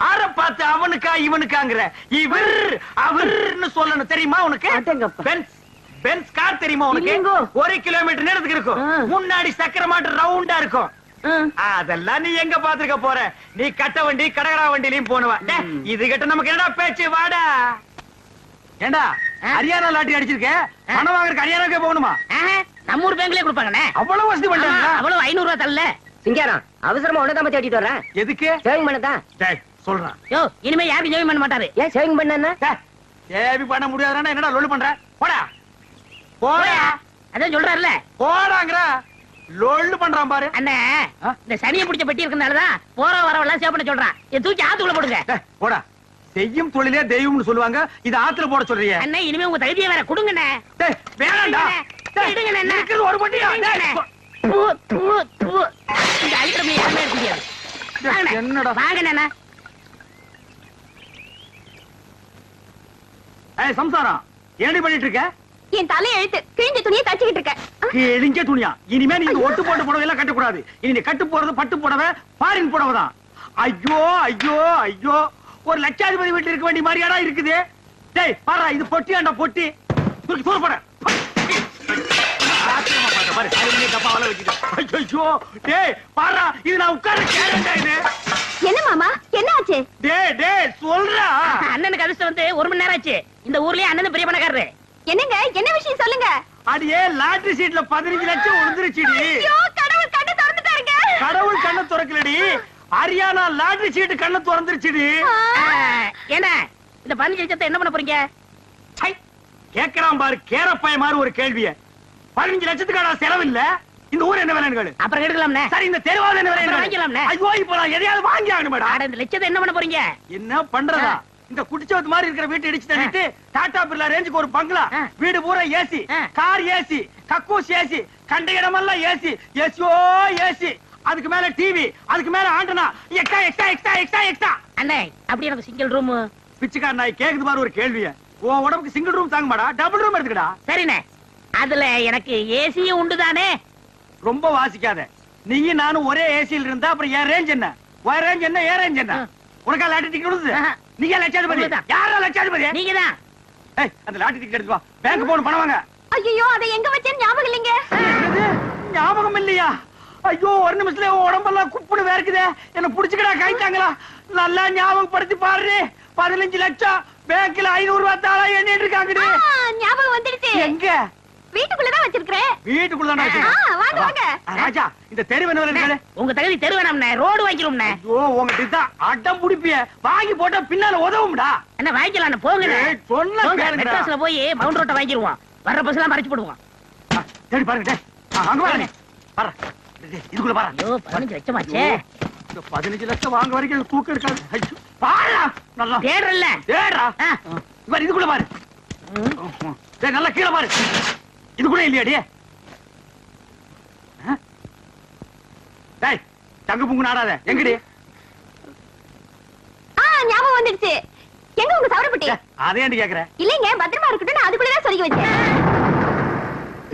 ஆற பார்த்து அவனுக்கா இவனுக்காங்கற? இவர் அவர்னு சொல்லணும் தெரியுமா உனக்கு? அடங்கப்பா. பென்ஸ் பென்ஸ் கார் தெரியுமா உனக்கு? இல்லைங்கோ. 1 கிலோமீட்டர் நேரத்துக்கு இருக்கும். முன்னாடி சக்கர மாட்டு ரவுண்டா இருக்கும். அதெல்லாம் நீ எங்க பாத்துக்க போற? நீ கட்ட வண்டி கடகடா வண்டிலையும் போனுவ. இது கிட்ட நமக்கு என்னடா பேச்சு? வாடா. ஏண்டா ஹரியானா லாட்டரி அடிச்சிருக்க, பணம் வாங்குறதுக்கு ஹரியானாக்கே போகணுமா? நம்ம ஊர் பேங்க்லயே கொடுப்பாங்கண்ணே. அவ்வளவு வசதி பண்றாங்க. அவ்வளவு 500 ரூபாய் தரல. சிங்காரம் அவசரமா உனதான் பத்தி ஓட்டிட்டு வரேன். எதுக்கு? சேவிங் பண்ணதான். டேய் சொல்றான். யோ இனிமே யாருக்கும் ஜெயம் பண்ண மாட்டாரு. ஏன் சேவிங் பண்ணா? ஏவி பண்ண முடியாதுன்னா என்னடா லொல்லு பண்ற? போடா போடா. அதான் சொல்றாருல. போடாங்கற லொல்லு பண்றான் பாரு. அண்ணே இந்த சனியை பிடிச்ச பெட்டி இருக்கனாலதான் போற வரவெல்லாம் சேவ் பண்ண சொல்றான். இதை தூக்கி ஆத்துக்குள்ள போடுங்க. போடா. செய்யும் தொழிலே தெய்வம்னு சொல்லுவாங்க. இது ஆத்துல போட சொல்றீங்க. அண்ணே இனிமே உங்க தகுதியை வேற கொடுங்கண்ணே. டேய் வேணாம்டா. இடுங்கண்ணே. இருக்குது ஒரு பொட்டியா. தூ, தூ, தூ. இந்த அழிக்கிற யாருமே இருக்க முடியாது. என்னடா? வாங்கண்ணே. ஏய் சம்சாரம் ஏண்டி பண்ணிட்டு இருக்க? என் தலை எழுத்து கிழிஞ்ச துணியை தச்சுக்கிட்டு இருக்க. கிழிஞ்ச துணியா? இனிமே நீ ஒட்டு போட்டு புடவை எல்லாம் கட்டக்கூடாது. இனி நீ கட்டு போறது பட்டு புடவை, ஃபாரின் புடவை தான். ஐயோ ஐயோ ஐயோ, ஒரு லட்சாதிபதி வீட்டுல இருக்க வேண்டிய மாதிரியாடா இருக்குது. டேய் பாரா, இது பொட்டியாண்டா பொட்டி. தூக்கி தூர போட. பாரு அலுமினிய டப்பாவல வச்சிட்டு. ஐயோ டேய் பாரா, இது நான் உட்கார்ற கேரண்டா இது. என்ன மாமா என்ன ஆச்சு? டேய் சொல்றா. அண்ணனுக்கு அதிர்ஷ்டம் வந்து 1 மணி நேரம் ஆச்சு. இந்த ஊர்லயே அண்ணன் பெரிய பணக்காரரு. என்னங்க என்ன விஷயம் சொல்லுங்க. அடியே லாட்டரி சீட்ல 15 லட்சம் விழுந்துருச்சுடி. ஐயோ கடவுள் கண்ணை திறந்துட்டாருங்க. கடவுள் கண்ணை திறக்கலடி, ஹரியானா லாட்டரி சீட் கண்ணை திறந்துருச்சுடி. என்ன இந்த 15 லட்சத்தை என்ன பண்ண போறீங்க? சை, கேக்குறான் பாரு கேரப்பாய மாதிரி ஒரு கேள்விய. 15 லட்சத்துக்கான செலவு இல்ல. இந்த ஊர் என்ன விலைன்னு கேளு. அப்புறம் எடுக்கலாம்னே. சரி இந்த தெருவாத என்ன விலைன்னு வாங்கிக்கலாம்னே. ஐயோ இப்ப நான் எதையாவது வாங்கி ஆகணுமேடா. அட இந்த லட்சத்தை என்ன பண்ண போறீங்க? என்ன பண்றதா? இந்த குடிச்சவத்து மாதிரி இருக்கிற வீட்டை இடிச்சு தள்ளிட்டு டாடா பிர்லா ரேஞ்சுக்கு ஒரு பங்களா, வீடு பூரா ஏசி, கார் ஏசி, கக்கூஸ் ஏசி, கண்ட இடமெல்லாம் ஏசி, ஏசியோ ஏசி, அதுக்கு மேல டிவி, அதுக்கு மேல antenna, extra extra extra extra extra. அண்ணே அப்படி எனக்கு சிங்கிள் ரூம். பிச்சைக்கார நாய் கேக்குது பாரு ஒரு கேள்விய. உன் உடம்புக்கு சிங்கிள் ரூம் தாங்க மாடா, டபுள் ரூம் எடுத்துக்கடா. சரிண்ணே, அதுல எனக்கு ஏசியும் உண்டு தானே? ரொம்ப வாசிக்காத. நீயும் நானும் ஒரே ஏசியில் இருந்தா அப்புறம் என் ரேஞ்ச் என்ன, உன் ரேஞ்ச் என்ன, என் ரேஞ்ச் என்ன? உனக்கா லாட்டரி டிக்கெட் கொடுத்து? நீங்க லட்சாதிபதி? யாரா லட்சாதிபதி? நீங்கதான். ஏய் அந்த லாட்டரி டிக்கெட் எடுத்து வா, பேங்க் போன் பணம் வாங்க. ஐயோ அதை எங்க வச்சேன்னு ஞாபகம் இல்லைங்க. ஞாபகம் இல்லையா? ஐயோ ஒரு நிமிஷத்துல உடம்பெல்லாம் குப்புடு வேர்க்குதே. என்ன புடிச்சுக்கடா கைத்தாங்களா? நல்லா ஞாபகப்படுத்தி பாரு. 15 லட்சம் பேங்க்ல 500 ரூபாய் தாளா எண்ணிட்டு இருக்காங்கடி. ஞாபகம் வந்துடுச்சு. எங்க? வீட்டுக்குள்ளதான் வச்சிருக்கேன். வீட்டுக்குள்ளதான் வாங்க வாங்க. ராஜா இந்த தெரு என்ன விலை? உங்க தகுதி தெரு வேணாம்ண்ணே, ரோடு வாங்கிடும்ண்ணே. ஐயோ உங்ககிட்ட தான் அடம் புடிப்பிய. வாங்கி போட்டா பின்னால உதவும்டா. என்ன வாங்கிக்கலாம் போங்கண்ணே. சொன்ன கேளுங்கடா. மெட்ராஸ்ல போய் மவுண்ட் ரோட்டை வாங்கிடுவோம். வர்ற பஸ் எல்லாம் மறைச்சு போடுவோம். தேடி பாருங்க. டேய் அங்க வாங்க. பாரு இதுக்குள்ள பாரு. ஐயோ 15 லட்சம் ஆச்சே. இந்த 15 லட்சம் வாங்க வரைக்கும் தூக்க எடுக்காது. ஐயோ பாரு நல்லா தேடுறல்ல. தேடுறா. இவர் இதுக்குள்ள பாரு. டேய் நல்லா கீழ பாரு. இதுக்குள்ள இல்லையாடி? டேய் தங்க புங்கு நாடாத. எங்கடி? ஞாபகம் வந்துடுச்சு. எங்க உங்க சவரப்பட்டி? அதே ஏன்டி கேக்குற? இல்லைங்க பத்திரமா இருக்கட்டும், நான் அதுக்குள்ளதான் சொருகி வச்சேன்.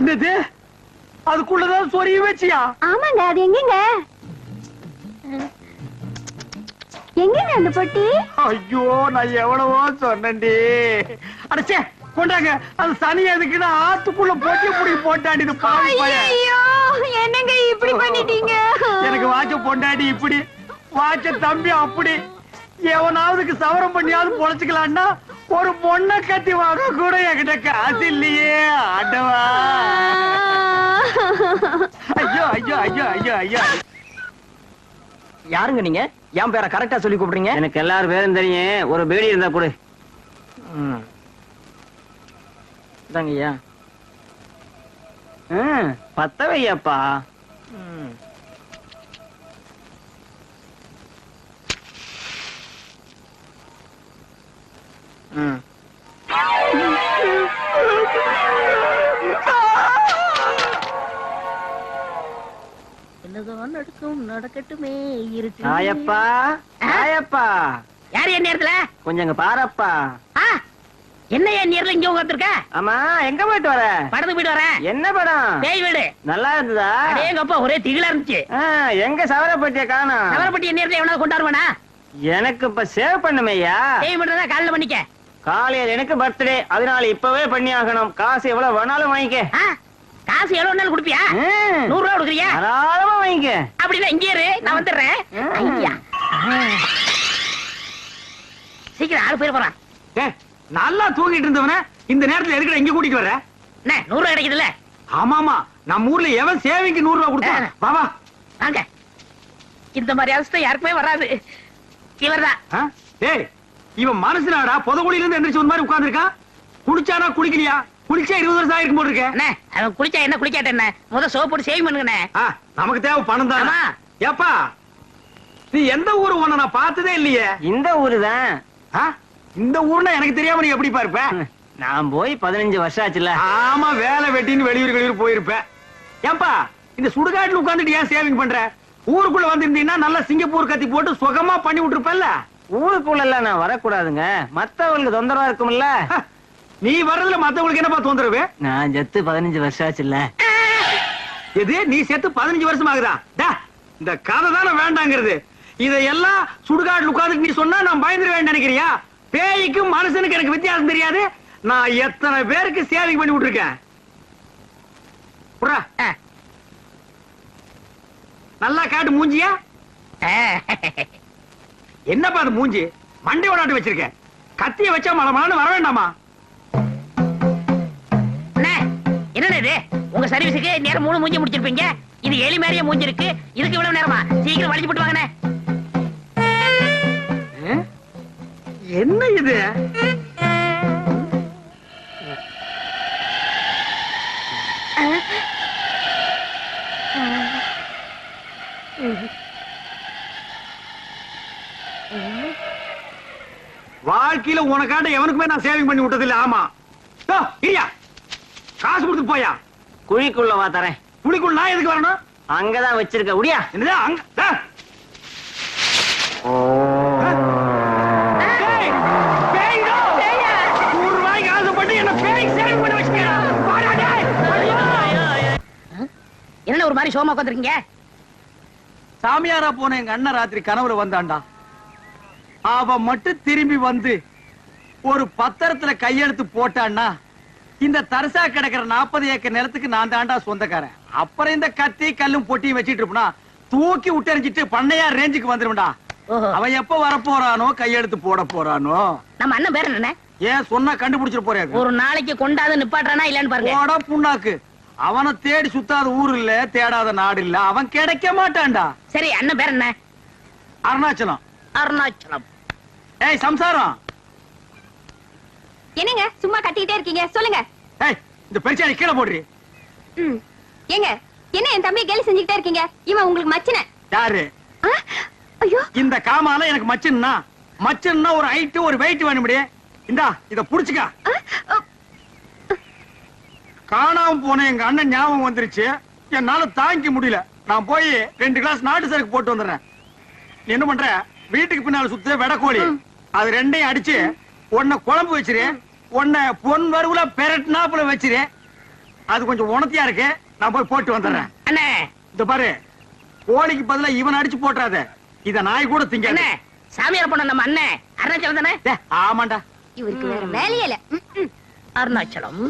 என்னது? அதுக்குள்ளதான் சொருகி வச்சியா? ஆமாங்க, அது எங்கங்க? எங்கங்க அந்த பொட்டி? ஐயோ நான் எவ்வளவோ சொன்னேன்டி. அடச்சே கொண்டாங்க. அது சனி எதுக்குன்னு ஆத்துக்குள்ள போட்டி புடி போட்டாடி. இது பாவி பையன். ஐயோ என்னங்க இப்படி பண்ணிட்டீங்க? எனக்கு வாட்ச பொண்டாடி இப்படி, வாட்ச தம்பி அப்படி. எவனாவதுக்கு சவரம் பண்ணியாவது பொழைச்சுக்கலான்னா ஒரு பொண்ணை கட்டி வாங்க கூட என்கிட்ட காசு இல்லையே. ஆண்டவா. ஐயோ ஐயோ ஐயோ ஐயோ ஐயோ. யாருங்க நீங்க? என் பேரை கரெக்டா சொல்லி கூப்பிடுறீங்க? எனக்கு எல்லாரும் பேரும் தெரியும். ஒரு பேடி இருந்தா கொடு. இதாங்க ஐயா. பத்த வையப்பா. என்னதான் நடக்கும் நடக்கட்டுமே இருக்கு. ஆயப்பா ஆயப்பா. யாரு என் நேரத்துல? கொஞ்சம் இங்க பாரப்பா. என்ன என் நேரத்துல இங்க உட்கார்ந்திருக்க? ஆமா எங்க போயிட்டு வர? படத்துக்கு போயிட்டு வரேன். என்ன படம்? பேய் வீடு. நல்லா இருந்ததா? எங்க அப்பா ஒரே திகிலா இருந்துச்சு. எங்க சவரப்பட்டிய காணோம். சவரப்பட்டி என் நேரத்துல எவனாவது கொண்டாடுவானா? எனக்கு இப்ப சேவ் பண்ணுமையா? சேவ் பண்றதா காலைல பண்ணிக்க. காலையில எனக்கு பர்த்டே, அதனால இப்பவே பண்ணி ஆகணும். காசு எவ்வளவு வேணாலும் வாங்கிக்க. ஆ, காசு எவ்வளவு நாள் கொடுப்பியா? 100 ரூபா கொடுக்குறியா? தாராளமா வாங்கிக்க. அப்படின்னா இங்கே இரு, நான் வந்துடுறேன். ஐயா. சீக்கிரம் 6 பேர் போறான். ஏய், நல்லா தூங்கிட்டு இருந்தவன இந்த நேரத்துல எதுக்குடா இங்க கூட்டிட்டு வர? என்ன 100 ரூபா கிடைக்குதுல்ல? ஆமாமா, நம்ம ஊர்ல எவன் சேவிங்க்கு 100 ரூபாய் கொடுத்தான்? வா வா. வாங்க. இந்த மாதிரி அவஸ்தை யாருக்குமே வராது. இவர்தான். ஆ? ஏய், இவன் மனசுனாடா புதகுழியில இருந்து எந்திரிச்சு ஒரு மாதிரி உட்கார்ந்திருக்கான். குளிச்சானா குளிக்கலையா? குளிச்சா 20 வருஷம் ஆயிருக்கும் போல இருக்க. அண்ணே, அவன் குளிச்சா என்ன குளிக்காட்ட என்ன? முத சோப் போட்டு சேவிங் பண்ணுங்கண்ணே. நமக்கு தேவை பணம் தான். ஆமா. ஏப்பா, நீ எந்த ஊரு உன்னை நான் பார்த்ததே இல்லையே. இந்த ஊரு தான். ஆ? இந்த ஊர்னா எனக்கு தெரியாம நீ எப்படி இருப்ப? நான் போய் 15 வருஷம் ஆச்சுல. ஆமா, வேலை வெட்டின்னு வெளியூர் போயிருப்ப. ஏன்பா இந்த சுடுகாட்டுல உட்கார்ந்துட்டு ஏன் சேவிங் பண்ற? ஊருக்குள்ள வந்திருந்தீங்கன்னா நல்லா சிங்கப்பூர் கத்தி போட்டு சுகமா பண்ணி விட்டுருப்பல்ல. ஊருக்குள்ள எல்லாம் நான் வரக்கூடாதுங்க, மத்தவங்களுக்கு தொந்தரவா இருக்கும்ல. நீ வர்றதுல மத்தவங்களுக்கு என்னப்பா தொந்தரவு? நான் செத்து 15 வருஷம் ஆச்சுல்ல. எது, நீ செத்து 15 வருஷம் ஆகுதா? இந்த கதை தானே வேண்டாங்கிறது. இதையெல்லாம் சுடுகாட்டுல உட்கார்ந்து நீ சொன்னா நான் பயந்துருவேன் நினைக்கிறியா? பேய்க்கும் மனுஷனுக்கு எனக்கு வித்தியாசம் தெரியாது. நான் எத்தனை பேருக்கு சேவிங் பண்ணி விட்டுருக்கேன். நல்லா காட்டு மூஞ்சியா. என்னப்பா அது மூஞ்சி? மண்டை ஓடாட்டு வச்சிருக்க. கத்திய வச்சா மலமான வர வேண்டாமா? என்ன இது? உங்க சர்வீஸுக்கு நேரம் 3 மூஞ்சி முடிச்சிருப்பீங்க. இது எலி மாதிரியே மூஞ்சி இருக்கு. இதுக்கு இவ்வளவு நேரமா? சீக்கிரம் வளைச்சு போட்டு வாங்கண்ணே. என்ன இது? வாழ்க்கையில உனக்காண்ட எவனுக்குமே நான் சேவிங் பண்ணி விட்டது இல்ல. ஆமா, இல்லையா? காசு கொடுத்து போயா. குழிக்குள்ள வா தரேன். குழிக்குள்ள நான் எதுக்கு வரணும்? அங்கதான் வச்சிருக்க. உடியா. என்னது அங்க? என்ன ஒரு மாதிரி சோமா உட்காந்துருக்கீங்க? சாமியாரா போன எங்க அண்ணன் ராத்திரி கனவுல வந்தாண்டா. அவ மட்டும் திரும்பி வந்து ஒரு பத்திரத்துல கையெழுத்து போட்டான்னா இந்த தரிசா கிடக்கிற 40 ஏக்கர் நிலத்துக்கு நான் தாண்டா சொந்தக்காரன். அப்புறம் இந்த கத்தி கல்லும் பொட்டியும் வச்சிட்டு இருப்பா தூக்கி விட்டறிஞ்சிட்டு பண்ணையா ரேஞ்சுக்கு வந்துரும்டா. அவன் எப்ப வரப்போறானோ கையெழுத்து போட போறானோ. நம்ம அண்ணன் பேர் என்ன? ஏன் சொன்னா கண்டுபிடிச்சிட்டு போறாரு. ஒரு நாளைக்கு கொண்டாது நிப்பாட்டானா இல்லன்னு பாருங்க. போடா புண்ணாக்கு. அவனை தேடி சுத்தாத ஊர் இல்ல, தேடாத நாடு இல்ல. அவன் கிடைக்க மாட்டான்டா. சரி, அண்ணன் பேர் என்ன? அருணாச்சலம். அருணாச்சலம். ஏய் சம்சாரம். என்னங்க சும்மா கத்திக்கிட்டே இருக்கீங்க? சொல்லுங்க. ஏய், இந்த பெருச்சாளி கீழே போடுறீ. ஏங்க, என்ன என் தம்பி கேலி செஞ்சுக்கிட்டே இருக்கீங்க? இவன் உங்களுக்கு மச்சின. யாரு? ஐயோ, இந்த காமால எனக்கு மச்சன்னா. மச்சன்னா ஒரு ஹைட் ஒரு வெயிட் வேணும்டி. இந்தா இத புடிச்சுக்க. காணாம போன எங்க அண்ணன் ஞாபகம் வந்துருச்சு. என்னால தாங்கிக்க முடியல. நான் போய் 2 கிளாஸ் நாட்டு சரக்கு போட்டு வந்துடுறேன். நீ என்ன பண்ற? வீட்டுக்கு பின்னால சுத்த வெடக்கோழி அது 2ஐயும் அடிச்சு உன்னை குழம்பு வச்சிரு. உன்னை பொன் வறுவுல பெரட்னாப்புல வச்சிரு. அது கொஞ்சம் உணர்த்தியா இருக்கு. நான் போய் போட்டு வந்துடுறேன். அண்ணே, இந்த பாரு, கோழிக்கு பதிலா இவன் அடிச்சு போட்டுறாத. இத நாய் கூட திங்க. அண்ணே, சாமியார் போன நம்ம அண்ணன் அருணாச்சலம் தானே? ஆமாண்டா. இவருக்கு வேற வேலையே இல்ல. அருணாச்சலம்.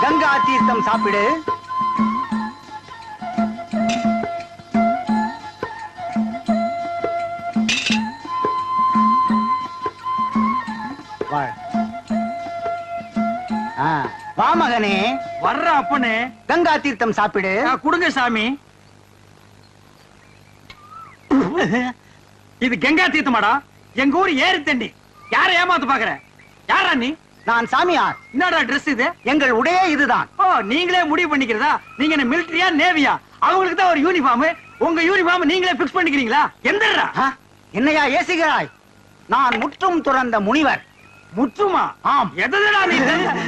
கங்கா தீர்த்தம் சாப்பிடு. வா மகனே. வர்ற அப்பனே. கங்கா தீர்த்தம் சாப்பிடு. குடுங்க சாமி. இது கங்கா தீர்த்தமாடா. எங்க ஊர் ஏரி தண்ணி. யார ஏமாத்து பாக்குற? யாரா நீ? நான் சாமியார். என்னடா ட்ரெஸ் இது? எங்கள் உடையே இதுதான். ஓ, நீங்களே முடிவு பண்ணிக்கிறதா? நீங்க என்ன மிலிட்டரியா நேவியா? அவங்களுக்கு தான் ஒரு யூனிஃபார்ம். உங்க யூனிஃபார்ம் நீங்களே பிக்ஸ் பண்ணிக்கிறீங்களா? எந்தடா? என்னையா ஏசுகிறாய்? நான் முற்றும் துறந்த முனிவர். முற்றுமா? ஆம். எதடா நீ?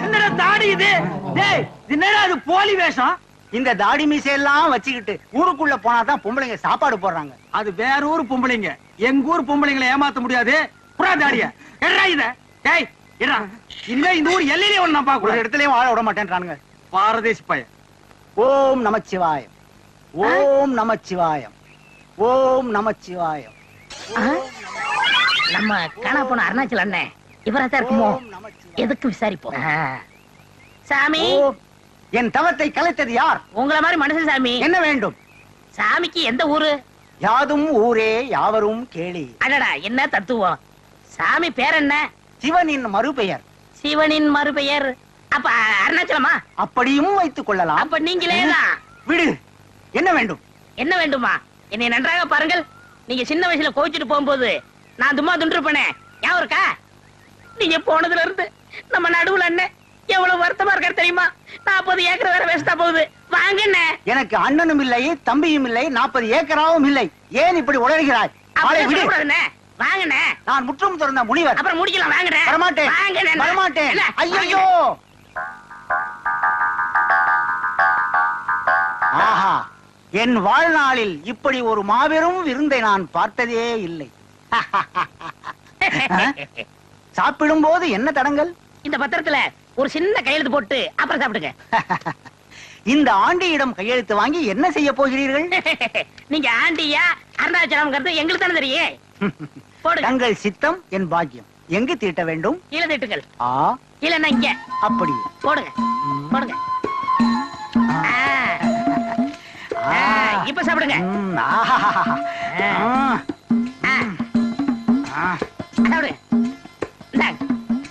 என்னடா தாடி இது? டேய், என்னடா இது போலி வேஷம்? இந்த தாடி மீசையெல்லாம் வச்சுக்கிட்டு ஊருக்குள்ள போனாதான் பொம்பளைங்க சாப்பாடு போடுறாங்க. அது வேற ஊர் பொம்பளைங்க. எங்க ஊர் பொம்பளைங்களை ஏமாத்த முடியாது. புறா தாடிய எடா இத. டேய், எடா. இல்ல இந்த ஊர் எல்லையிலே ஒண்ணு நான் பாக்க ஒரு இடத்துலயும் வாழ விட மாட்டேன்றானுங்க. பாரதேசி பையன். ஓம் நமச்சிவாயம். ஓம் நமச்சிவாயம். ஓம் நமச்சிவாயம். நம்ம காணா போன அருணாச்சல் அண்ணன் இவரா தான் இருக்குமோ? எதுக்கு விசாரிப்போம். சாமி, என் தவத்தை கலைத்தது யார்? உங்கள மாதிரி மனுஷன் சாமி. என்ன வேண்டும்? சாமிக்கு எந்த ஊரு? யாதும் ஊரே யாவரும் கேளி. அடடா, என்ன தத்துவம். சாமி பேர் என்ன? சிவனின் மறுபெயர். சிவனின் மறுபெயர். அப்ப அருணாச்சலமா? அப்படியும் வைத்துக் கொள்ளலாம். அப்ப நீங்களேதான். விடு. என்ன வேண்டும்? என்ன வேண்டுமா? என்னை நன்றாக பாருங்கள். நீங்க சின்ன வயசுல கோவிச்சுட்டு போகும்போது நான் தும்மா துண்டிருப்பேனே, ஞாபகம் இருக்கா? நீங்க போனதுல இருந்து நம்ம நடுவுல அண்ணன் எவ்வளவு வருத்தமா இருக்காரு தெரியுமா? 40 ஏக்கர் வேற வேஸ்டா போகுது. வாங்க அண்ணே. எனக்கு அண்ணனும் இல்லை, தம்பியும் இல்லை, 40 ஏக்கராவும் இல்லை. ஏன் இப்படி உளறுகிறாய்? ஆளை விடு. வாங்கண்ணே. நான் முற்றும் திறந்த முனிவர். அப்புறம் முடிக்கலாம். வாங்கண்ணே. வரமாட்டேன். வாங்கண்ணே. வரமாட்டேன். என்ன? ஐயோ. ஆஹா, என் வாழ்நாளில் இப்படி ஒரு மாபெரும் விருந்தை நான் பார்த்ததே இல்லை. சாப்பிடும் போது என்ன தடங்கள்? இந்த பத்திரத்துல ஒரு சின்ன கையெழுத்து போட்டு அப்புறம் சாப்பிடுங்க. இந்த ஆண்டியிடம் கையெழுத்து வாங்கி என்ன செய்ய போகிறீர்கள்? நீங்க ஆண்டியா அருணாச்சலம் எங்களுக்கு தானே தெரியும். போடுங்க. தங்கள் சித்தம் என் பாக்கியம். எங்கு தீட்ட வேண்டும்? கீழே தீட்டுங்கள். ஆ, இல்லன்னா இங்க அப்படி போடுங்க. போடுங்க. இப்ப சாப்பிடுங்க. சாப்பிடுங்க. இந்தாங்க,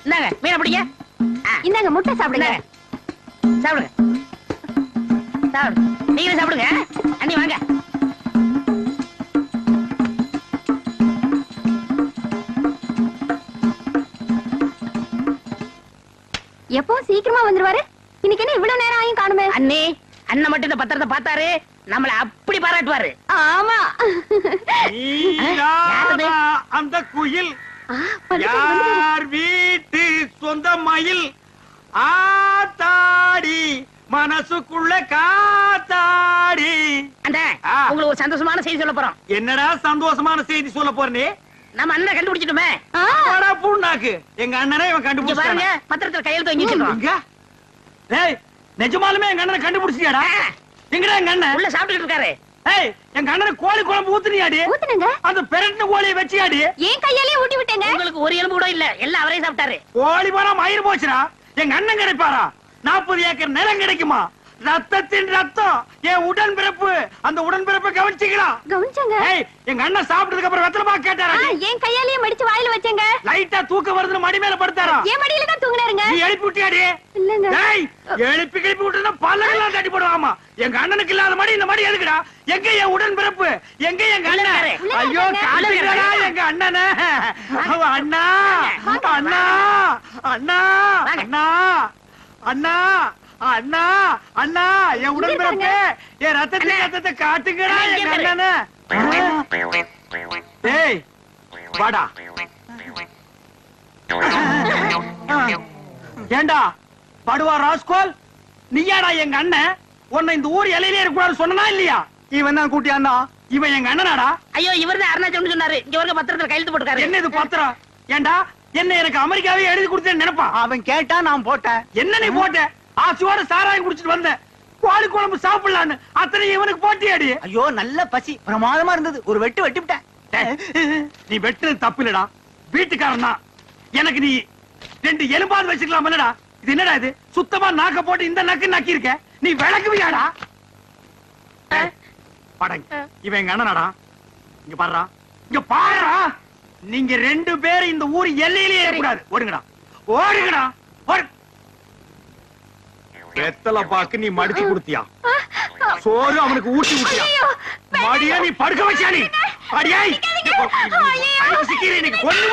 இந்தாங்க, மீனை பிடிங்க. இந்தாங்க முட்டை சாப்பிடுங்க. சாப்பிடுங்க. சாப்பிடுங்க. நீங்களும் சாப்பிடுங்க. அண்ணி வாங்க. எப்பவும் சீக்கிரமா வந்துருவாரு. இன்னைக்கு என்ன இவ்வளவு நேரம் ஆயும் காணுமே? அண்ணி, அண்ணன் மட்டும் இந்த பத்திரத்தை பார்த்தாரு, நம்மள அப்படி பாராட்டுவாரு. ஆமா. யாரது? அந்த குயில் வந்துட்டாரு. யார் வீட்டு சொந்த மயில் ஆத்தாடி மனசுக்குள்ள காத்தாடி. அந்த உங்களுக்கு ஒரு சந்தோஷமான செய்தி சொல்ல போறோம். என்னடா சந்தோஷமான செய்தி சொல்ல போறே? நம்ம அண்ணனை கண்டுபிடிச்சிட்டுமே. பூண்டாக்கு எங்க அண்ணனே இவன் இங்க கண்டுபிடிச்சாங்க. பாருங்க, பத்திரத்துல கையெழுத்து வாங்கி வச்சிருக்கோம். டேய், நிஜமாலுமே எங்க அண்ணனை கண்டுபிடிச்சியாடா? எங்கடா எங்க அண்ணன்? உள்ள சாப்பிட்டுட்டு இருக்காரு. ஏய், எங்க அண்ணனை கோழி குழம்பு ஊத்துனியாடி? ஊத்துனங்க. அந்த பெரட்டின கோழியை வச்சியாடி? ஏன் கையாலே ஊட்டி விட்டேங்க? உங்களுக்கு ஒரு எலும்பு கூட இல்ல, எல்லாம் அவரே சாப்பிட்டாரு. கோழி போனா மயிர் போச்சுடா. எங்க அண்ணன் கிடைப்பாரா? 40 ஏக்கர் நிலம் கிடைக்குமா? ரத்தத்தின் ரத்தம், என் உடன் பிறப்பு. அந்த உடன் பிறப்பை கவனிச்சிக்கலாம். கவனிச்சங்க. ஏய், எங்க அண்ணன் சாப்பிட்டதுக்கு அப்புறம் வெத்தலை பாக்கு கேட்டாரா? ஏன் கையாலே மடிச்சு வாயில வச்சேங்க. லைட்டா தூக்கம் வருதுன்னு மடி மேல படுத்தாரா? ஏன் மடியில தான் தூங்குனாருங்க. நீ எழுப்பி விட்டியாடி? இல்லங்க. ஏய், எழுப்பி கிளப்பி விட்டுனா பல்லெல்லாம் தட்டி போடுவாமா. எங்க அண்ணனுக்கு இல்லாத மடி இந்த மடி எதுக்குடா? எங்க என் உடன் பிறப்பு? எங்க எங்க அண்ணன்? ஐயோ, காட்டுங்கடா எங்க அண்ணனை. அவ அண்ணா, அண்ணா, அண்ணா, அண்ணா, அண்ணா, அண்ணா, அண்ணா, என் உடன் பிறப்பு, என் ரத்தத்தை காட்டுங்கடா எங்க அண்ணனை. ஏய், வாடா. ஏண்டா படுவா ராஸ்கோல், நீயாடா எங்க அண்ணன்? உன்னை இந்த ஊர் எல்லையிலே இருக்கக்கூடாது சொன்னா இல்லையா? இவன் தான் கூட்டியாண்டா. இவன் எங்க அண்ணனாடா? ஐயோ, இவர்தான் அருணாச்சலம் சொன்னாரு. இங்க வருங்க, பத்திரத்துல கையெழுத்து போட்டுக்காரு. என்ன இது பத்திரம்? ஏண்டா என்ன எனக்கு அமெரிக்காவே எழுதி கொடுத்தேன்னு நினைப்பா? அவன் கேட்டா நான் போட்டேன். என்ன நீ போட்ட? ஆசியோட சாராயம் குடிச்சிட்டு வந்தேன், கோழி குழம்பு சாப்பிடலான்னு. அத்தனை இவனுக்கு போட்டியாடி? ஐயோ, நல்ல பசி, பிரமாதமா இருந்தது. ஒரு வெட்டு வெட்டிவிட்டேன். நீ வெட்டுறது தப்பு இல்லடா, வீட்டுக்காரன் தான். எனக்கு நீ 2 எலும்பாவது வச்சுக்கலாம் இல்லடா? இது என்னடா இது? சுத்தமா நாக்க போட்டு இந்த நக்கு நக்கி இருக்க. நீ விளக்குவியாடா? படங்க, இவன் எங்க அண்ணனாடா. இங்க பாருடா, இங்க பாருடா. நீங்க 2 பேரும் இந்த ஊர் எல்லையிலேயே இருக்கக்கூடாது. ஓடுங்கடா, ஓடுங்கடா, ஓடு. வெத்தலை பாக்கு நீ மடிச்சு கொடுத்தியா? சோறு அவனுக்கு ஊட்டி விட்டியா? மடியா நீ படுக்க வச்சியா? நீ அடியாய் சிக்கிறேன். கொண்டு